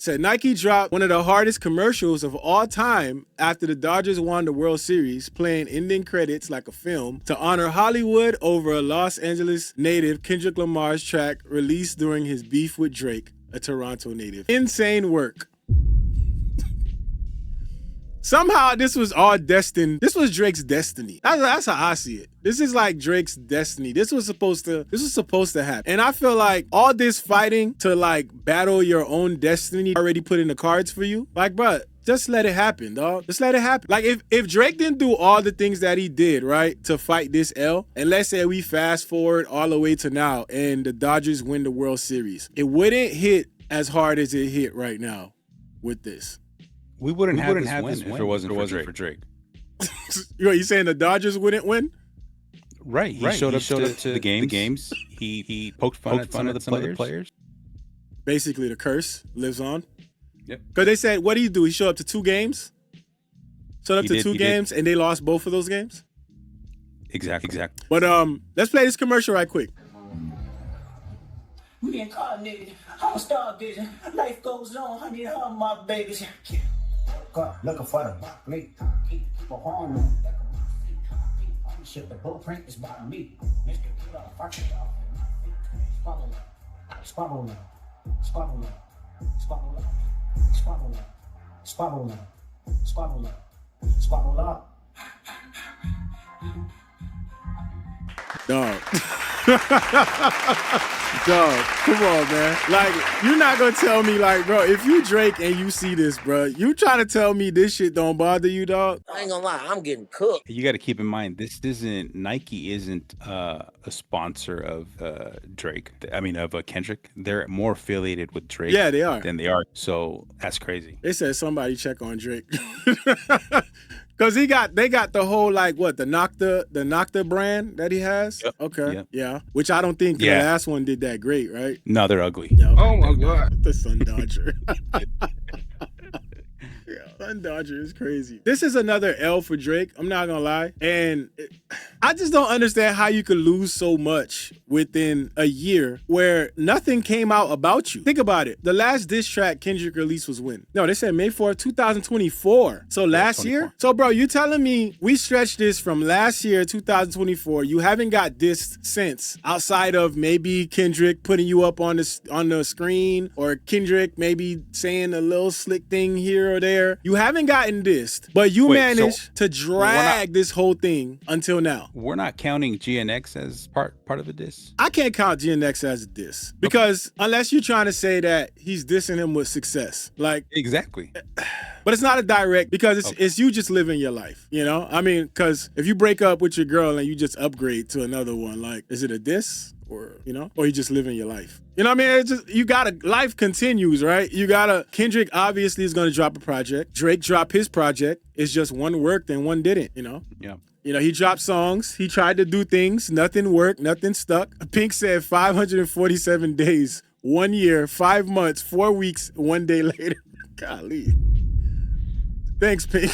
Said Nike dropped one of the hardest commercials of all time after the Dodgers won the World Series, playing ending credits like a film to honor Hollywood over a Los Angeles native Kendrick Lamar's track released during his beef with Drake, a Toronto native. Insane work. Somehow this was all destined. This was Drake's destiny. That's how I see it. This is like Drake's destiny. This was supposed to happen. And I feel like all this fighting to like battle your own destiny already put in the cards for you. Like, bruh, just let it happen, dog. Just let it happen. Like if Drake didn't do all the things that he did, right, to fight this L, and let's say we fast forward all the way to now and the Dodgers win the World Series, it wouldn't hit as hard as it hit right now with this. We wouldn't have this win if it wasn't for Drake. You saying the Dodgers wouldn't win? Right. He showed up to the games. He poked fun at some of the players. Basically, the curse lives on. Yep. Because they said, what did he do? He showed up to 2 games? Showed up to 2 games, and they lost both of those games? Exactly. But let's play this commercial right quick. We incarnated. I'm a star vision. Life goes on. I need her, my babies. Looking for the broccoli. Keep a horn on. Ownership, the blueprint is by me. Mr. Killer, fuck it off. Squabble up. Squabble up. Squabble up. Squabble up. Squabble up. Squabble up. Squabble up. Squabble up. Dog. Dog, come on, man. Like, you're not gonna tell me, like, bro, if you Drake and you see this, bro, you trying to tell me this shit don't bother you, dog? I ain't gonna lie, I'm getting cooked. You got to keep in mind, Nike isn't a sponsor of Drake. I mean, of Kendrick. They're more affiliated with Drake. Yeah, they are. Than they are. So that's crazy. They said somebody check on Drake. Cause they got the whole like what the Nocta brand that he has. Yep. Okay. Yep. Yeah. Which I don't think the last one did that great, right? No, they're ugly. Yeah, okay. Oh my God. The Sun Dodger. Sun Dodger is crazy. This is another L for Drake. I'm not gonna lie. And I just don't understand how you could lose so much within a year where nothing came out about you. Think about it. The last diss track Kendrick released was when? No, they said May 4th, 2024. So last year? So bro, you telling me we stretched this from last year, 2024. You haven't got dissed since outside of maybe Kendrick putting you up on the screen or Kendrick maybe saying a little slick thing here or there. You haven't gotten dissed, but you managed to drag this whole thing until now. We're not counting GNX as part of a diss. I can't count GNX as a diss because unless you're trying to say that he's dissing him with success, like exactly. But it's not a direct because it's you just living your life, you know? I mean, because if you break up with your girl and you just upgrade to another one, like, is it a diss? Or, you know, or you just living your life. You know what I mean? It's just, life continues, right? Kendrick obviously is going to drop a project. Drake dropped his project. It's just one worked and one didn't, you know? Yeah. You know, he dropped songs. He tried to do things. Nothing worked. Nothing stuck. Pink said 547 days, 1 year, 5 months, 4 weeks, 1 day later. Golly. Thanks, Pink.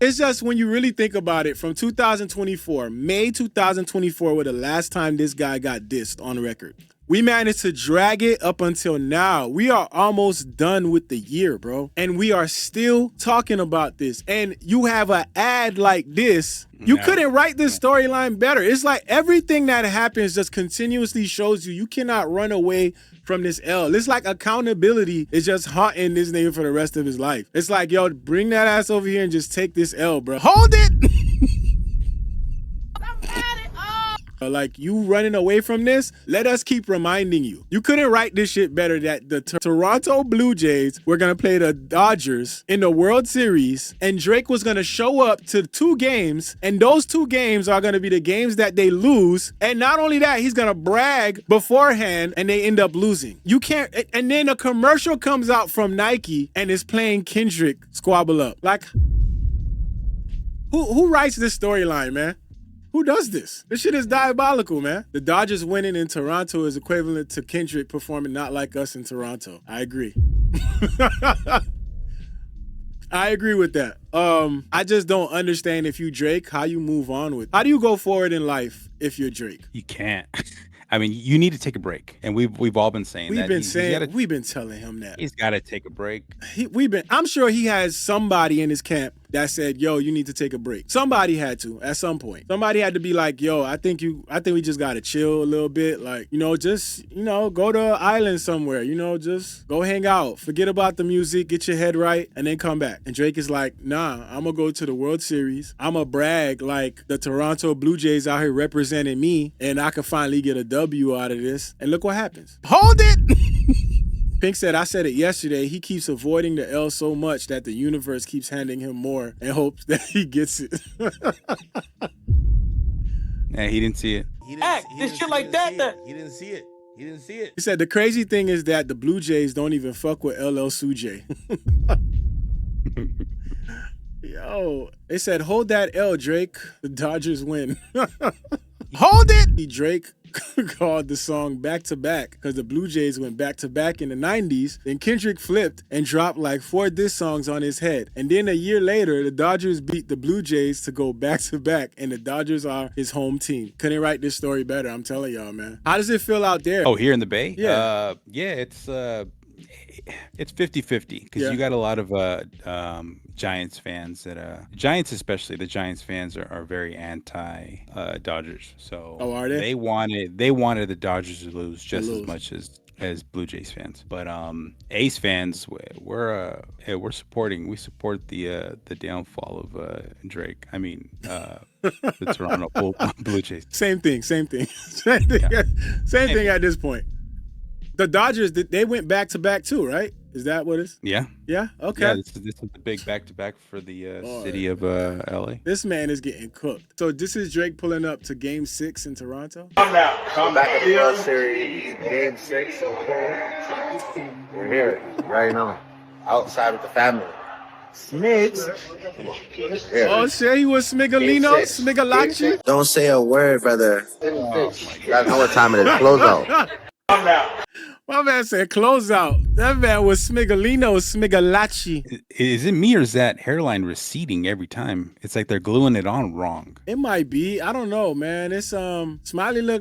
It's just when you really think about it, from 2024, May 2024 was the last time this guy got dissed on record. We managed to drag it up until now. We are almost done with the year, bro. And we are still talking about this. And you have an ad like this. You couldn't write this storyline better. It's like everything that happens just continuously shows you cannot run away from this L. It's like accountability is just haunting this nigga for the rest of his life. It's like, yo, bring that ass over here and just take this L, bro. Hold it! Like, you running away from this, let us keep reminding you. You couldn't write this shit better that the Toronto Blue Jays were going to play the Dodgers in the World Series, and Drake was going to show up to 2 games, and those 2 games are going to be the games that they lose, and not only that, he's going to brag beforehand, and they end up losing. You can't, and then a commercial comes out from Nike, and is playing Kendrick Squabble Up. Like, who writes this storyline, man? Who does this? This shit is diabolical, man. The Dodgers winning in Toronto is equivalent to Kendrick performing Not Like Us in Toronto. I agree. I agree with that. I just don't understand if you Drake, how you move on with. How do you go forward in life if you're Drake? You can't. I mean, you need to take a break, and we've all been saying We've that. been we've been telling him that. He's got to take a break. I'm sure he has somebody in his camp that said, "Yo, you need to take a break." Somebody had to at some point. Somebody had to be like, "Yo, I think we just gotta chill a little bit. Like, just go to an island somewhere. Just go hang out, forget about the music, get your head right, and then come back." And Drake is like, "Nah, I'm gonna go to the World Series. I'm gonna brag like the Toronto Blue Jays out here representing me, and I can finally get a W out of this." And look what happens. Hold it. Pink said, "I said it yesterday. He keeps avoiding the L so much that the universe keeps handing him more and hopes that he gets it." Yeah, he didn't see it. This shit like that. He didn't see it. He didn't see it. He said, "The crazy thing is that the Blue Jays don't even fuck with LL Cool Yo, they said, hold that L, Drake. The Dodgers win." Hold it! Drake called the song Back to Back because the Blue Jays went back to back in the 90s. Then Kendrick flipped and dropped like 4 diss songs on his head. And then a year later, the Dodgers beat the Blue Jays to go back to back, and the Dodgers are his home team. Couldn't write this story better, I'm telling y'all, man. How does it feel out there? Oh, here in the Bay? Yeah. It's 50-50 because you got a lot of Giants fans that Giants, especially the Giants fans are very anti Dodgers. So are they? They wanted the Dodgers to lose just as much as Blue Jays fans. But Ace fans, we support the downfall of Drake. I mean the Toronto Blue Jays. Same thing. Same thing at this point. The Dodgers, they went back to back too, right? Is that what it's? Yeah. Yeah. Okay. Yeah, this is the big back to back for the city of LA. This man is getting cooked. So this is Drake pulling up to Game 6 in Toronto. Come back at the World Series, Game 6. We're here right now, outside with the family. Smigs. Yeah. Oh shit, he was Smigolino, Smigolachi. Don't say a word, brother. You gotta know what time it is. Close out. My man said close out. That man was Smigolino, Smigolachi. Is it me or is that hairline receding every time? It's like they're gluing it on wrong. It might be. I don't know, man. It's Smiley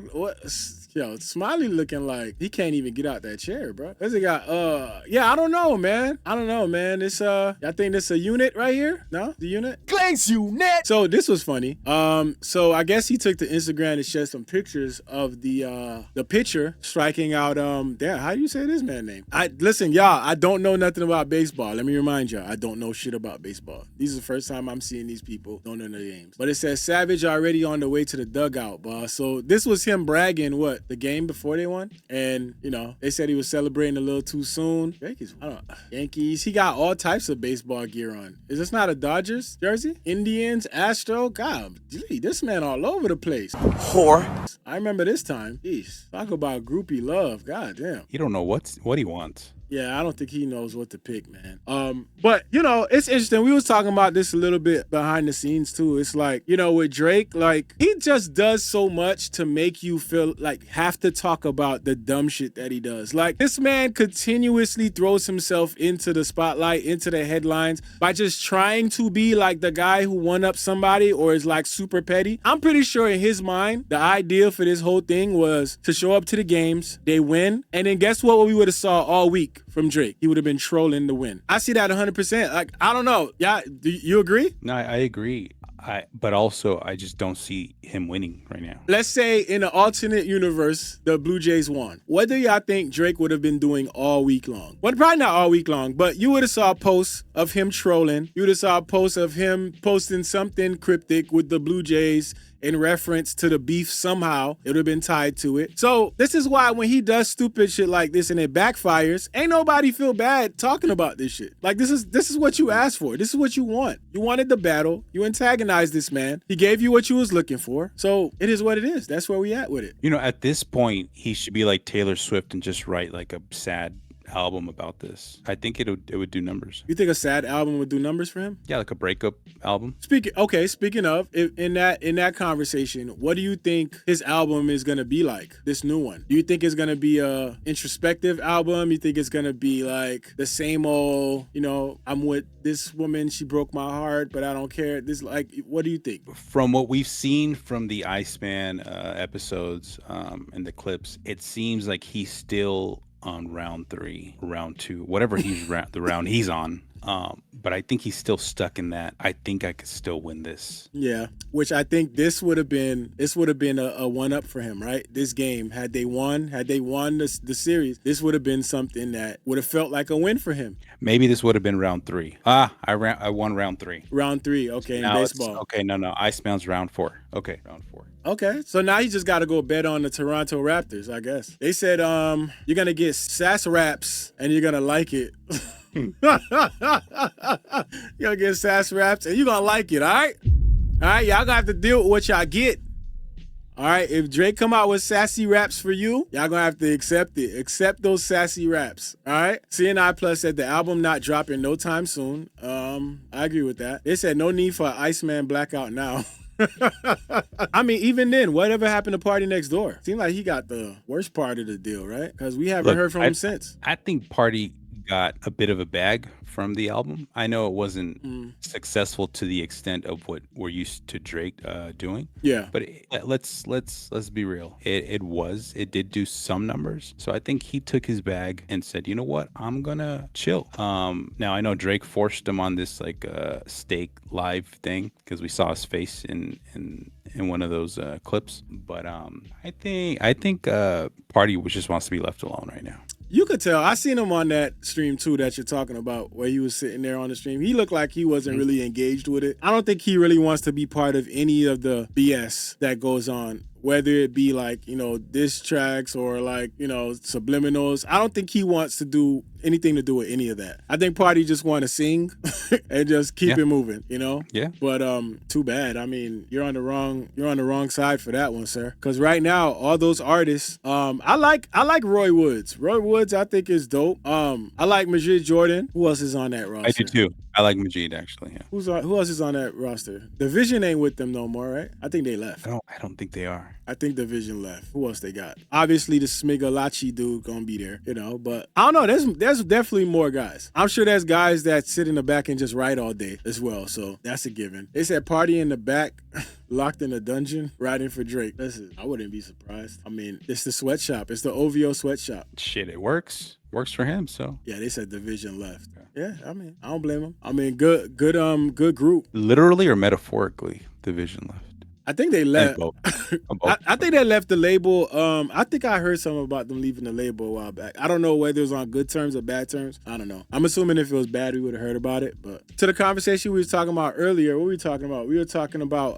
Smiley looking like he can't even get out that chair, bro. What's it got? I don't know, man. It's I think this a unit right here. No, the unit. Clanks unit. So this was funny. So I guess he took to Instagram to share some pictures of the pitcher striking out. How do you say this man's name? Listen, y'all. I don't know nothing about baseball. Let me remind y'all. I don't know shit about baseball. This is the first time I'm seeing these people don't know their names. But it says Savage already on the way to the dugout, boss. So this was him bragging the game before they won, and they said he was celebrating a little too soon. Yankees. He got all types of baseball gear on. Is this not a Dodgers jersey? Indians, Astro. God, gee, this man all over the place. Whore. I remember this time. Jeez, talk about groupie love. God damn. He don't know what he wants. Yeah, I don't think he knows what to pick, man. But it's interesting. We was talking about this a little bit behind the scenes too. It's like, with Drake, like he just does so much to make you feel like have to talk about the dumb shit that he does. Like this man continuously throws himself into the spotlight, into the headlines by just trying to be like the guy who won up somebody or is like super petty. I'm pretty sure in his mind, the idea for this whole thing was to show up to the games, they win, and then guess what we would have saw all week from Drake? He would have been trolling to win. I see that 100%. Like, I don't know. Yeah, do you agree? No, I agree. But also, I just don't see him winning right now. Let's say in an alternate universe, the Blue Jays won. What do y'all think Drake would have been doing all week long? Well, probably not all week long, but you would have saw posts of him trolling. You would have saw posts of him posting something cryptic with the Blue Jays in reference to the beef somehow. It would have been tied to it. So this is why when he does stupid shit like this and it backfires, ain't nobody feel bad talking about this shit. Like this is what you asked for. This is what you want. You wanted the battle. You antagonized this man. He gave you what you was looking for. So it is what it is. That's where we at with it. At this point, he should be like Taylor Swift and just write like a sad album about this. I think it would do numbers. You think a sad album would do numbers for him? Yeah, like a breakup album. Speaking of, in that conversation, what do you think his album is gonna be like? This new one. Do you think it's gonna be a introspective album? You think it's gonna be like the same old, I'm with this woman, she broke my heart, but I don't care. This, like, what do you think? From what we've seen from the Iceman episodes and the clips, it seems like he's still on round 3, round 2, whatever the round he's on. But I think he's still stuck in that. I think I could still win this. Yeah, which I think this would have been a one up for him, right? This game, had they won the series, this would have been something that would have felt like a win for him. Maybe this would have been round 3. I won round 3. Round 3, okay, now in baseball. Okay, no, Iceman's round 4. Okay, round 4. Okay, so now you just got to go bet on the Toronto Raptors, I guess. They said you're gonna get sass raps and you're gonna like it. You're gonna get sass raps and you're gonna like it, all right? All right, y'all gonna have to deal with what y'all get. All right, if Drake come out with sassy raps for you, y'all gonna have to accept it. Accept those sassy raps, all right? CNI Plus said the album not dropping no time soon. I agree with that. They said no need for Iceman blackout now. I mean, even then, whatever happened to Party Next Door? Seemed like he got the worst part of the deal, right? Because we haven't heard from him since. I think Party got a bit of a bag from the album. I know it wasn't successful to the extent of what we're used to Drake doing. Yeah. But let's be real. It did do some numbers. So I think he took his bag and said, you know what? I'm gonna chill. Now I know Drake forced him on this like steak live thing because we saw his face in one of those clips. But I think Party just wants to be left alone right now. You could tell. I seen him on that stream too that you're talking about, where he was sitting there on the stream. He looked like he wasn't really engaged with it. I don't think he really wants to be part of any of the BS that goes on, whether it be like, diss tracks or like, subliminals. I don't think he wants to do anything to do with any of that. I think Party just want to sing and just keep it moving, Yeah. But too bad. I mean, you're on the wrong side for that one, sir. Because right now, all those artists, I like Roy Woods. Roy Woods, I think, is dope. I like Majid Jordan. Who else is on that roster? I do too. I like Majid actually. Yeah. Who else is on that roster? Division ain't with them no more, right? I think they left. I don't think they are. I think Division left. Who else they got? Obviously, the Smigalachi dude gonna be there, But I don't know. There's definitely more guys. I'm sure there's guys that sit in the back and just write all day as well. So that's a given. They said Party in the back, locked in a dungeon, writing for Drake. Listen, I wouldn't be surprised. I mean, it's the sweatshop. It's the OVO sweatshop. Shit, it works. Works for him. So yeah, they said Division left. Yeah, I mean, I don't blame them. I mean, good group. Literally or metaphorically, Division left. I think they left. Both. I think they left the label. I think I heard something about them leaving the label a while back. I don't know whether it was on good terms or bad terms. I don't know. I'm assuming if it was bad, we would have heard about it. But to the conversation we were talking about earlier, what were we talking about? We were talking about,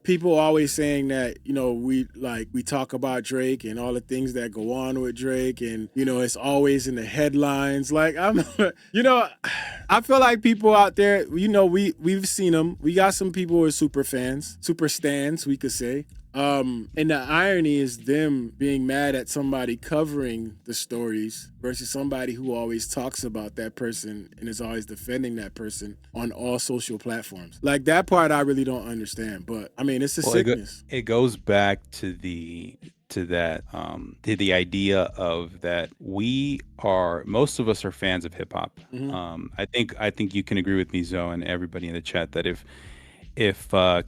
people always saying that, we talk about Drake and all the things that go on with Drake, and it's always in the headlines. Like I feel like people out there, we've seen them. We got some people who are super fans, super stands, we could say. And the irony is them being mad at somebody covering the stories versus somebody who always talks about that person and is always defending that person on all social platforms. Like that part I really don't understand, but I mean, it's a sickness. It goes back to the idea of that most of us are fans of hip hop. Mm-hmm. I think you can agree with me, Zoe, and everybody in the chat that if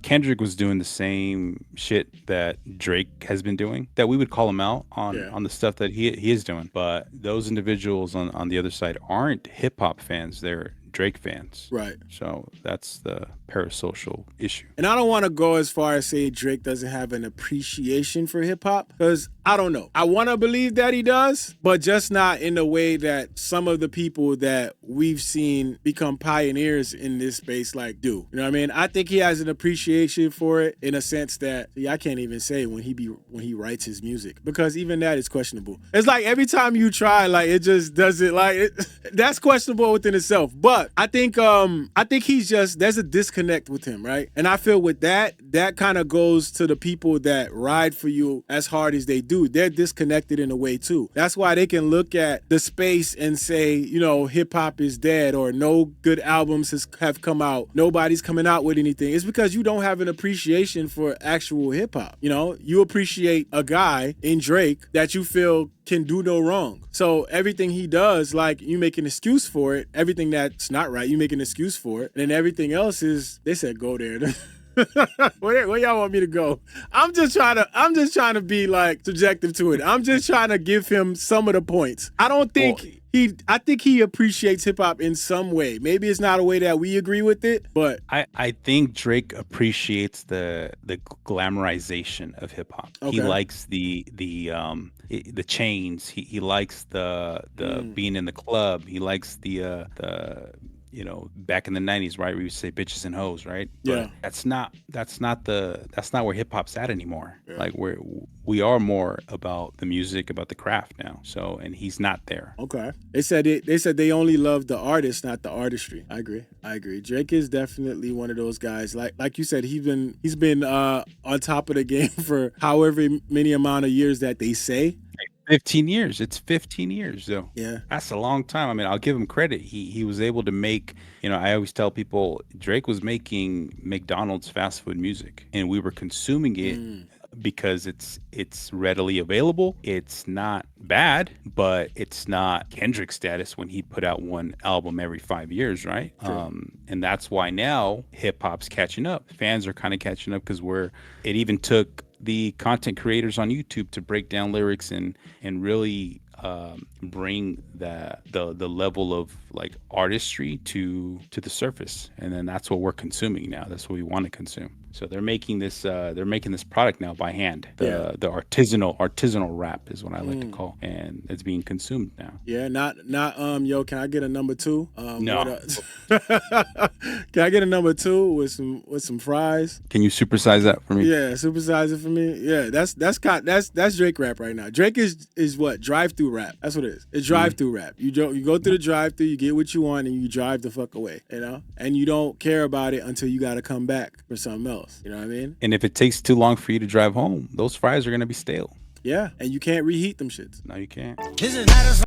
Kendrick was doing the same shit that Drake has been doing, that we would call him out on the stuff that he is doing. But those individuals on the other side aren't hip hop fans; they're Drake fans. Right. So that's the parasocial issue. And I don't want to go as far as say Drake doesn't have an appreciation for hip hop, because I don't know. I want to believe that he does, but just not in the way that some of the people that we've seen become pioneers in this space like do. You know what I mean? I think he has an appreciation for it in a sense that I can't even say when he writes his music, because even that is questionable. It's like every time you try, like it just doesn't that's questionable within itself. But I think he's just, there's a disconnect with him, right? And I feel with that kind of goes to the people that ride for you as hard as they do. do. They're disconnected in a way too. That's why they can look at the space and say, you know, hip hop is dead or no good albums have come out. Nobody's coming out with anything. It's because you don't have an appreciation for actual hip hop. You know, you appreciate a guy in Drake that you feel can do no wrong. So everything he does, like, you make an excuse for it. Everything that's not right, you make an excuse for it. And then everything else is, they said go there. Where y'all want me to go? I'm just trying to be like subjective to it. I'm just trying to give him some of the points. I don't think I think he appreciates hip hop in some way. Maybe it's not a way that we agree with it, but I think Drake appreciates the glamorization of hip hop. Okay. He likes the chains. He likes the being in the club. He likes the you know, back in the 90s, right? We used to say bitches and hoes, right? Yeah. But that's not where hip hop's at anymore. Yeah. Like we are more about the music, about the craft now. So, and he's not there. Okay. They said they only love the artist, not the artistry. I agree. Drake is definitely one of those guys. Like you said, he's been on top of the game for however many amount of years that they say. 15 years. It's 15 years, though. Yeah. That's a long time. I mean, I'll give him credit. He was able to make, you know, I always tell people Drake was making McDonald's fast food music, and we were consuming it because it's readily available. It's not bad, but it's not Kendrick status when he put out one album every 5 years, right? Sure. And that's why now hip hop's catching up. Fans are kind of catching up because it even took the content creators on YouTube to break down lyrics and really bring the level of like artistry to the surface, and then that's what we're consuming now. That's what we want to consume. So they're making this product now by hand. The artisanal rap is what I like to call, and it's being consumed now. Yeah, not yo, can I get a number 2? No. Can I get a number 2 with some fries? Can you supersize that for me? Yeah, supersize it for me. Yeah, that's Drake rap right now. Drake is what? Drive-through rap. That's what it is. It's drive-through rap. You go through the drive-through, you get what you want, and you drive the fuck away, you know? And you don't care about it until you got to come back for something else. You know what I mean? And if it takes too long for you to drive home, those fries are going to be stale. Yeah, and you can't reheat them shits. No, you can't. This is not a